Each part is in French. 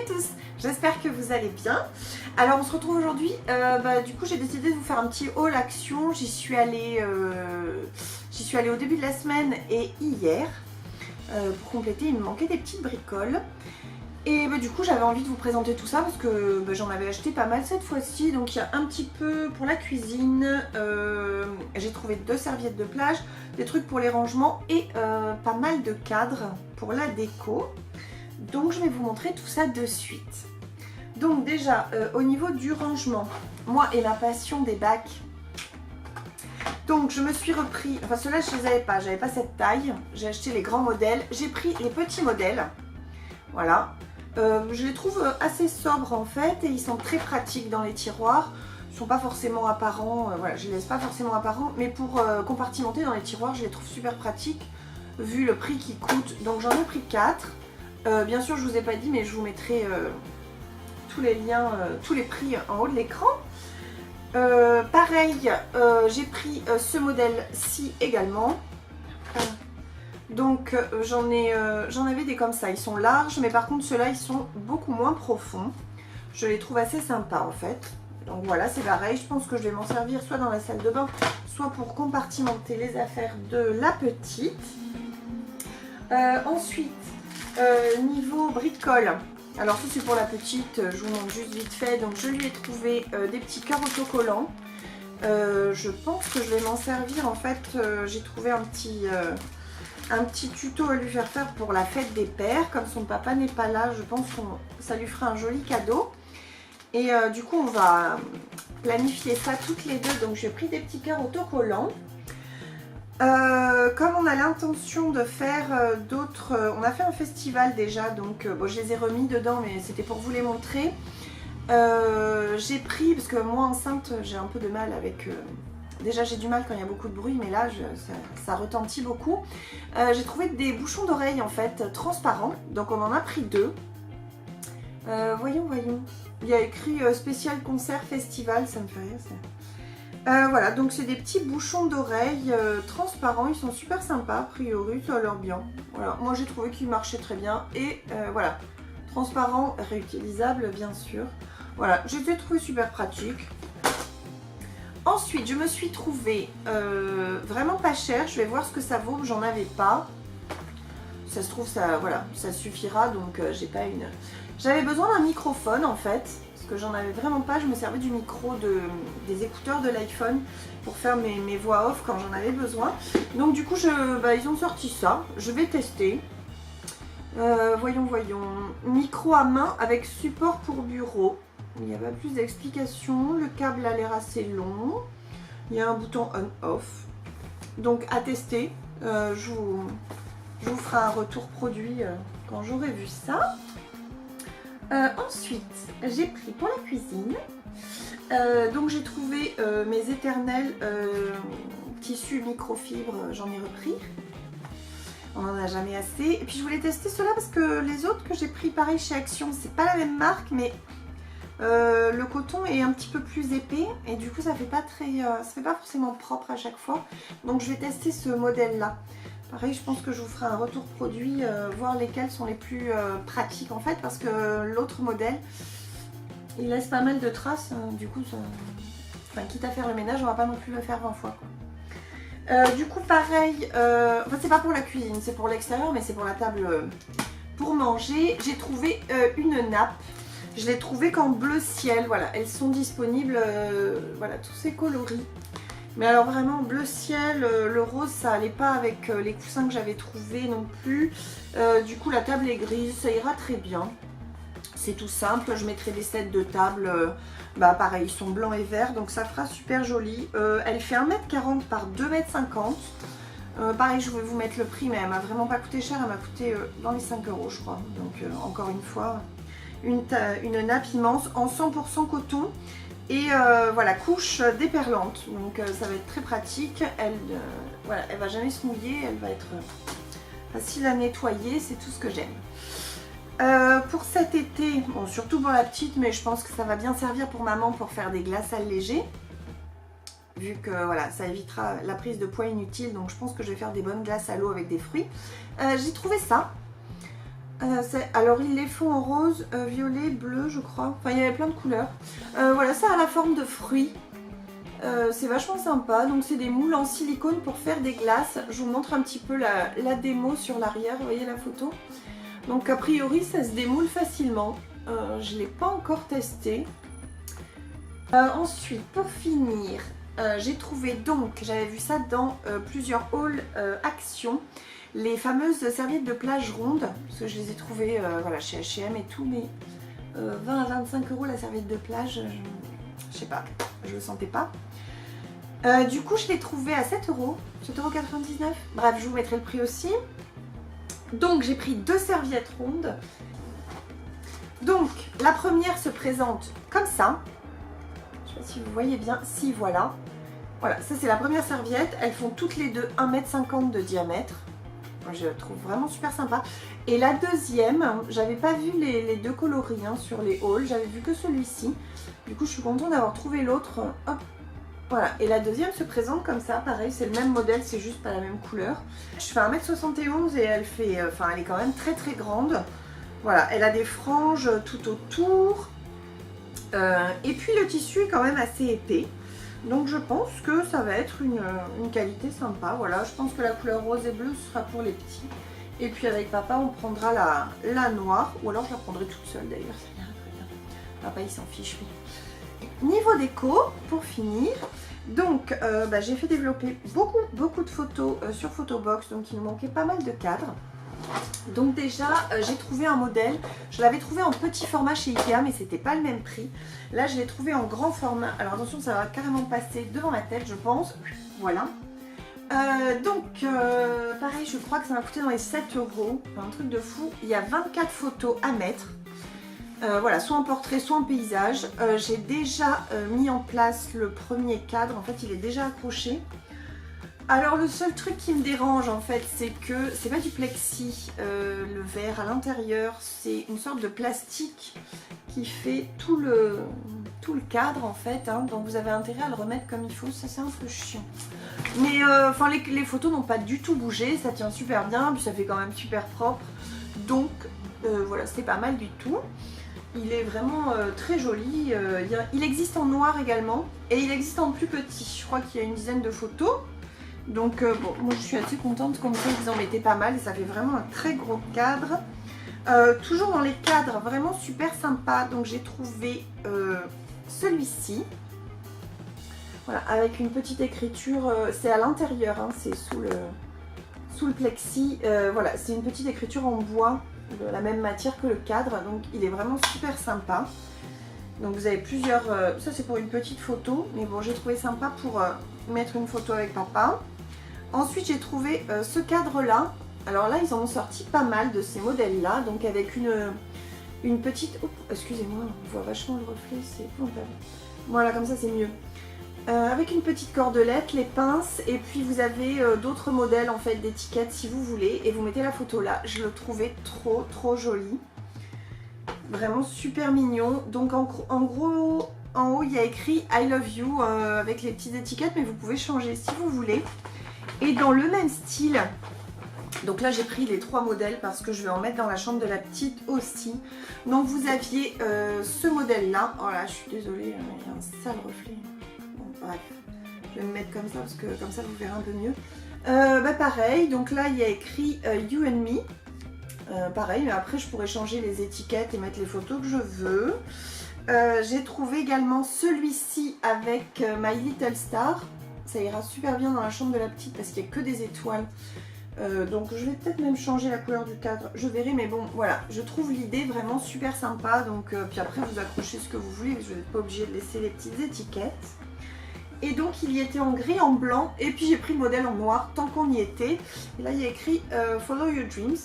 à tous, j'espère que vous allez bien. Alors on se retrouve aujourd'hui, du coup j'ai décidé de vous faire un petit haul action. J'y suis allée au début de la semaine et hier. Pour compléter, il me manquait des petites bricoles. Et du coup j'avais envie de vous présenter tout ça parce que j'en avais acheté pas mal cette fois-ci. Donc il y a un petit peu pour la cuisine, j'ai trouvé 2 serviettes de plage, des trucs pour les rangements et pas mal de cadres pour la déco. Donc je vais vous montrer tout ça de suite. Donc déjà au niveau du rangement, moi et ma passion des bacs, donc je me suis repris, enfin ceux-là je les avais pas, j'avais pas cette taille, j'ai acheté les grands modèles, j'ai pris les petits modèles, voilà. Je les trouve assez sobres en fait et ils sont très pratiques dans les tiroirs. Ils sont pas forcément apparents, voilà, je les laisse pas forcément apparents, mais pour compartimenter dans les tiroirs, je les trouve super pratiques vu le prix qu'ils coûtent. Donc j'en ai pris 4. Bien sûr, je vous ai pas dit, mais je vous mettrai tous les liens, tous les prix en haut de l'écran. Pareil, j'ai pris ce modèle-ci également. Donc j'en avais des comme ça, ils sont larges, mais par contre ceux-là ils sont beaucoup moins profonds. Je les trouve assez sympas en fait. Donc voilà, c'est pareil, je pense que je vais m'en servir soit dans la salle de bain, soit pour compartimenter les affaires de la petite. Ensuite, niveau bricole, alors ça c'est pour la petite, je vous montre juste vite fait. Donc je lui ai trouvé des petits cœurs autocollants. Je pense que je vais m'en servir en fait, j'ai trouvé un petit tuto à lui faire pour la fête des pères. Comme son papa n'est pas là, je pense que ça lui fera un joli cadeau. Et du coup on va planifier ça toutes les deux. Donc j'ai pris des petits cœurs autocollants. Comme on a l'intention de faire d'autres, on a fait un festival déjà, donc je les ai remis dedans, mais c'était pour vous les montrer. J'ai pris, parce que moi enceinte j'ai un peu de mal avec, déjà j'ai du mal quand il y a beaucoup de bruit, mais là ça retentit beaucoup. J'ai trouvé des bouchons d'oreilles en fait transparents, donc on en a pris 2. Voyons, il y a écrit spécial concert festival, ça me fait rire. Voilà, donc c'est des petits bouchons d'oreilles transparents, ils sont super sympas, a priori, ça a l'air bien. Voilà, moi j'ai trouvé qu'ils marchaient très bien et voilà, transparent, réutilisable bien sûr. Voilà, j'ai trouvé super pratique. Ensuite, je me suis trouvée vraiment pas cher, je vais voir ce que ça vaut, j'en avais pas. Ça se trouve, ça, voilà, ça suffira, donc j'ai pas une... J'avais besoin d'un microphone en fait. Que j'en avais vraiment pas, je me servais du micro des écouteurs de l'iPhone pour faire mes voix off quand j'en avais besoin. Donc du coup ils ont sorti ça, je vais tester. Voyons, micro à main avec support pour bureau. Il n'y a pas plus d'explications, le câble a l'air assez long, il y a un bouton on-off. Donc à tester, je vous ferai un retour produit quand j'aurai vu ça. Ensuite, j'ai pris pour la cuisine, donc j'ai trouvé mes éternels tissus microfibre, j'en ai repris, on n'en a jamais assez. Et puis je voulais tester ceux-là parce que les autres que j'ai pris pareil chez Action, c'est pas la même marque, mais le coton est un petit peu plus épais et du coup ça fait pas forcément propre à chaque fois. Donc je vais tester ce modèle-là. Pareil, je pense que je vous ferai un retour produit, voir lesquels sont les plus pratiques en fait, parce que l'autre modèle, il laisse pas mal de traces, du coup, quitte à faire le ménage, on va pas non plus le faire 20 fois, quoi. Du coup, pareil, enfin c'est pas pour la cuisine, c'est pour l'extérieur, mais c'est pour la table pour manger. J'ai trouvé une nappe, je l'ai trouvée qu'en bleu ciel, voilà, elles sont disponibles, voilà, tous ces coloris. Mais alors vraiment bleu ciel, le rose ça allait pas avec les coussins que j'avais trouvés non plus. Du coup la table est grise, ça ira très bien. C'est tout simple, je mettrai des sets de table, pareil ils sont blancs et verts donc ça fera super joli. Elle fait 1m40 par 2m50. Pareil je vais vous mettre le prix mais elle m'a vraiment pas coûté cher, elle m'a coûté dans les 5 € je crois. Donc encore une fois, une nappe immense en 100% coton. Et voilà, couche déperlante, donc ça va être très pratique. Voilà, elle va jamais se mouiller, elle va être facile à nettoyer, c'est tout ce que j'aime. Pour cet été, bon surtout pour la petite, mais je pense que ça va bien servir pour maman pour faire des glaces allégées. Vu que voilà, ça évitera la prise de poids inutile, donc je pense que je vais faire des bonnes glaces à l'eau avec des fruits. J'ai trouvé ça. Alors ils les font en rose, violet, bleu je crois. Enfin il y avait plein de couleurs. Voilà, ça a la forme de fruits. C'est vachement sympa. Donc c'est des moules en silicone pour faire des glaces. Je vous montre un petit peu la démo sur l'arrière. Vous voyez la photo? Donc a priori ça se démoule facilement. Je ne l'ai pas encore testé. Ensuite pour finir, j'ai trouvé donc, j'avais vu ça dans plusieurs hauls Action, les fameuses serviettes de plage rondes, parce que je les ai trouvées voilà, chez H&M et tout, mais 20 à 25 € la serviette de plage, je sais pas, je le sentais pas. Du coup je l'ai trouvée à 7 €, 7,99 €, bref je vous mettrai le prix aussi. Donc j'ai pris 2 serviettes rondes. Donc la première se présente comme ça. Je sais pas si vous voyez bien, si voilà. Voilà, ça c'est la première serviette. Elles font toutes les deux 1,50 m de diamètre. Je la trouve vraiment super sympa. Et la deuxième, j'avais pas vu les deux coloris hein, sur les hauls, j'avais vu que celui-ci. Du coup je suis contente d'avoir trouvé l'autre. Hop, voilà. Et la deuxième se présente comme ça, pareil, c'est le même modèle, c'est juste pas la même couleur. Je fais 1,71 m et elle fait, enfin elle est quand même très très grande. Voilà, elle a des franges tout autour. Et puis le tissu est quand même assez épais. Donc je pense que ça va être une qualité sympa. Voilà, je pense que la couleur rose et bleue sera pour les petits. Et puis avec papa, on prendra la noire. Ou alors je la prendrai toute seule d'ailleurs. Ça ira très bien. Papa, il s'en fiche, oui. Niveau déco, pour finir. Donc j'ai fait développer beaucoup de photos sur Photobox. Donc il nous manquait pas mal de cadres. Donc déjà j'ai trouvé un modèle, je l'avais trouvé en petit format chez Ikea mais c'était pas le même prix. Là je l'ai trouvé en grand format, alors attention ça va carrément passer devant ma tête je pense. Voilà. Pareil je crois que ça m'a coûté dans les 7 €, un truc de fou. Il y a 24 photos à mettre. Voilà, soit en portrait, soit en paysage. J'ai déjà mis en place le premier cadre, en fait il est déjà accroché. Alors le seul truc qui me dérange en fait c'est que c'est pas du plexi, le verre à l'intérieur, c'est une sorte de plastique qui fait tout le cadre en fait, hein, donc vous avez intérêt à le remettre comme il faut, ça c'est un peu chiant. Mais les photos n'ont pas du tout bougé, ça tient super bien, puis ça fait quand même super propre, donc voilà c'est pas mal du tout. Il est vraiment très joli, il existe en noir également et il existe en plus petit, je crois qu'il y a une dizaine de photos. Donc bon, moi je suis assez contente, comme ça ils en mettaient pas mal et ça fait vraiment un très gros cadre. Toujours dans les cadres, vraiment super sympa, donc j'ai trouvé celui-ci. Voilà, avec une petite écriture, c'est à l'intérieur, hein, c'est sous le plexi. Voilà, c'est une petite écriture en bois, de la même matière que le cadre, donc il est vraiment super sympa. Donc vous avez plusieurs, ça c'est pour une petite photo, mais bon j'ai trouvé sympa pour mettre une photo avec papa. Ensuite j'ai trouvé ce cadre là, alors là ils en ont sorti pas mal de ces modèles là, donc avec une petite, oh, excusez-moi on voit vachement le reflet, c'est épouvantable. Voilà comme ça c'est mieux. Avec une petite cordelette, les pinces et puis vous avez d'autres modèles en fait d'étiquettes si vous voulez et vous mettez la photo là, je le trouvais trop joli. Vraiment super mignon. Donc en gros, en haut il y a écrit I love you avec les petites étiquettes, mais vous pouvez changer si vous voulez. Et dans le même style, donc là j'ai pris les 3 modèles parce que je vais en mettre dans la chambre de la petite aussi. Donc vous aviez ce modèle là. Oh là je suis désolée, il y a un sale reflet. Bon bref, je vais me mettre comme ça parce que comme ça vous verrez un peu mieux. Pareil, donc là il y a écrit You and Me. Pareil, mais après je pourrais changer les étiquettes et mettre les photos que je veux. J'ai trouvé également celui-ci avec My Little Star. Ça ira super bien dans la chambre de la petite parce qu'il n'y a que des étoiles. Donc je vais peut-être même changer la couleur du cadre, je verrai, mais bon voilà, je trouve l'idée vraiment super sympa. Donc puis après vous accrochez ce que vous voulez, je n'êtes pas obligé de laisser les petites étiquettes. Et donc il y était en gris, en blanc, et puis j'ai pris le modèle en noir tant qu'on y était. Et là il y a écrit Follow Your Dreams.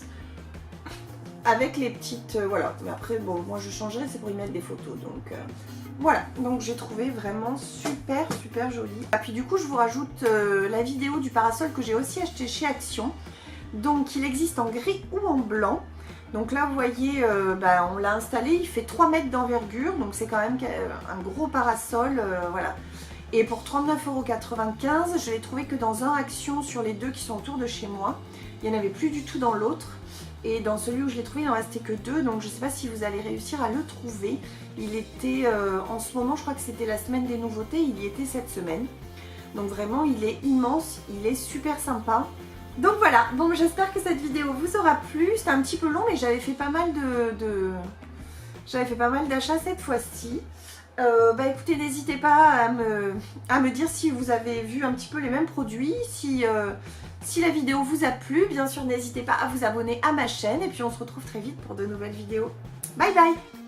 Avec les petites, voilà, mais après bon moi je changerai, c'est pour y mettre des photos, donc voilà, donc j'ai trouvé vraiment super joli. Et puis du coup je vous rajoute la vidéo du parasol que j'ai aussi acheté chez Action. Donc il existe en gris ou en blanc. Donc là vous voyez, on l'a installé, il fait 3 mètres d'envergure, donc c'est quand même un gros parasol, voilà. Et pour 39,95 €, je l'ai trouvé que dans un Action sur les 2 qui sont autour de chez moi. Il n'y en avait plus du tout dans l'autre. Et dans celui où je l'ai trouvé, il n'en restait que 2. Donc je ne sais pas si vous allez réussir à le trouver. Il était en ce moment, je crois que c'était la semaine des nouveautés. Il y était cette semaine. Donc vraiment, il est immense. Il est super sympa. Donc voilà. Bon, j'espère que cette vidéo vous aura plu. C'était un petit peu long, mais j'avais fait pas mal j'avais fait pas mal d'achats cette fois-ci. Bah écoutez, n'hésitez pas à me dire si vous avez vu un petit peu les mêmes produits, si la vidéo vous a plu. Bien sûr, n'hésitez pas à vous abonner à ma chaîne et puis on se retrouve très vite pour de nouvelles vidéos. Bye bye!